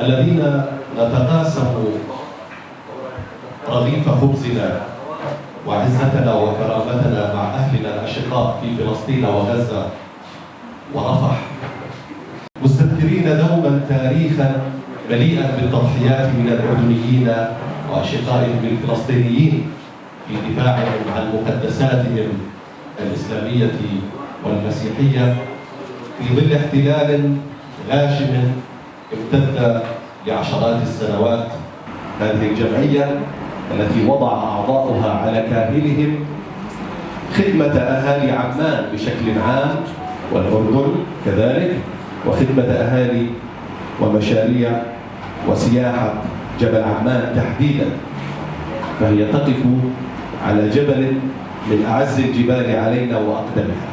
الذين نتقاسم رغيف خبزنا وعزتنا وكرامتنا مع أهلنا الأشقاء في فلسطين وغزة ورفح، مستذكرين دوما تاريخا مليئا بالتضحيات من الأردنيين وأشقائهم الفلسطينيين في دفاعهم عن مقدساتهم الإسلامية والمسيحية في ظل احتلال غاشم امتد لعشرات السنوات. هذه الجمعية التي وضع أعضاؤها على كاهلهم خدمة أهالي عمان بشكل عام والأردن كذلك، وخدمة أهالي ومشاريع وسياحة جبل عمان تحديدا، فهي تقف على جبل من أعز الجبال علينا وأقدمها.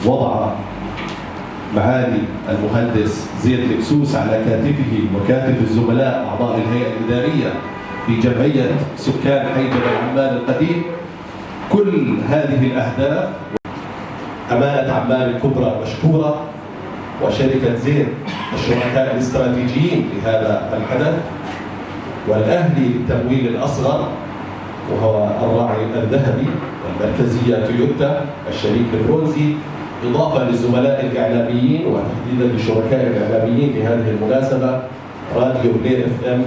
وضع معالي المهندس زيد لبسوس على كاتفه وكاتف الزملاء أعضاء الهيئة الإدارية في جمعية سكان حي جبل عمان القديم كل هذه الأهداف. أمانة عمان الكبرى مشكورة، وشركة زين الشركاء الاستراتيجيين لهذا الحدث، والأهلي للتمويل الأصغر وهو الراعي الذهبي، والمركزية تويوتا الشريك البرونزي، إضافة للزملاء الإعلاميين وتحديدا للشركاء الإعلاميين لهذه المناسبة راديو بلير FM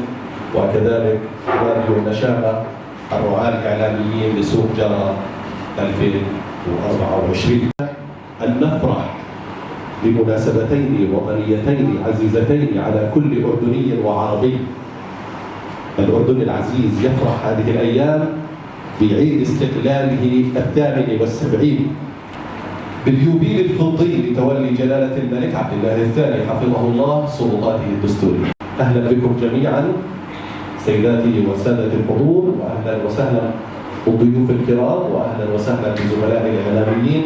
وكذلك راديو نشامة الرعاة الإعلاميين لسوق جارة 2024. أن نفرح بمناسبتين وطنيتين عزيزتين على كل أردني وعربي. الأردن العزيز يفرح هذه الأيام بعيد استقلاله 78 باليوبيل الفضي لتولي جلالة الملك عبد الله الثاني حفظه الله سلطاته الدستورية. أهلا بكم جميعا سيداتي وسادة الحضور، وأهلا وسهلا بالضيوف الكرام، وأهلا وسهلا بزملائي الإعلاميين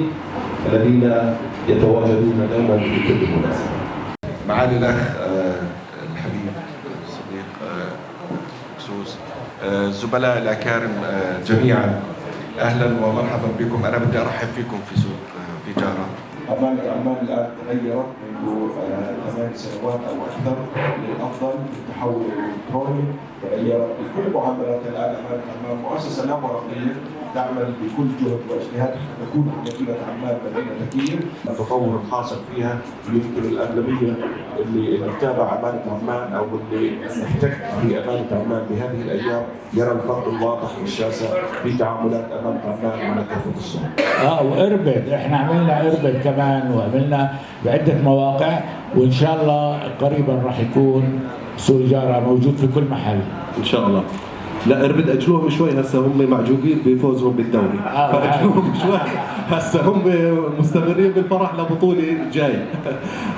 الذين يتواجدون دوما في كل مناسبة. معالي الأخ الحبيب الصديق بسوس، الزملاء الأكارم جميعا أهلا ومرحبا بكم. أنا بدي أرحب فيكم في سوق في جارة. أمانة عمان الآن تغيرت منذ 8 سنوات أو أكثر للأفضل بالتحول الإلكتروني، تغيرت بكل معاملات الآن. أمانة عمان مؤسسة لا ورقية تعمل بكل جهد واجتهاد حتى تكون مدينة عمان مدينة ذكية. التطور الحاصل فيها يمكن الأغلبية اللي تابع أمانة عمان أو اللي احتك في أمانة عمان بهذه الأيام يرى الفرق الواضح والشاسع في تعاملات أمانة عمان مع كافة الصعوبات. وإربد، إحنا عملنا إربد كمان وعملنا بعدة مواقع، وإن شاء الله قريبا راح يكون سوق جارة موجود في كل محل إن شاء الله. لا اربد اجلوهم شوي، هسه هم معجوقين بفوزهم بالدوري فاجلوهم شوي، هسه هم مستمرين بالفرح لبطوله جاي.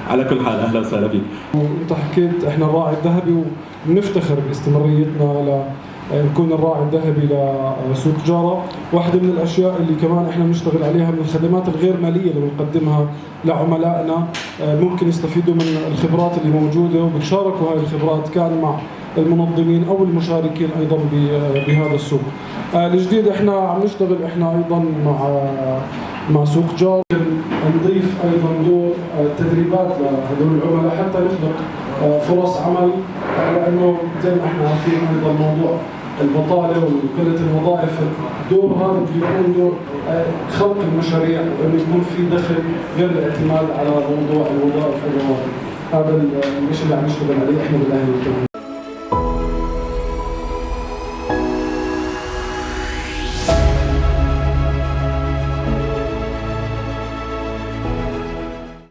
على كل حال اهلا وسهلا فيك. وانت حكيت احنا الراعي الذهبي وبنفتخر باستمراريتنا نكون الراعي الذهبي لسوق جارة. واحدة من الاشياء اللي كمان احنا بنشتغل عليها من الخدمات الغير ماليه اللي بنقدمها لعملائنا، ممكن يستفيدوا من الخبرات اللي موجوده وبتشاركوا هاي الخبرات كان مع المنظمين او المشاركين ايضا بهذا السوق الجديد. احنا عم نشتغل احنا ايضا مع سوق جار، نضيف ايضا دور تدريبات لهذول العملاء حتى نخلق فرص عمل، لانه زي ما احنا عارفين ايضا موضوع البطاله وقله الوظائف، الدور هذا بده يكون دور خلق المشاريع وانه يكون في دخل غير الاعتماد على موضوع الوظائف والرواتب. هذا الشيء اللي عم نشتغل عليه احنا بالاهلي والتنميه.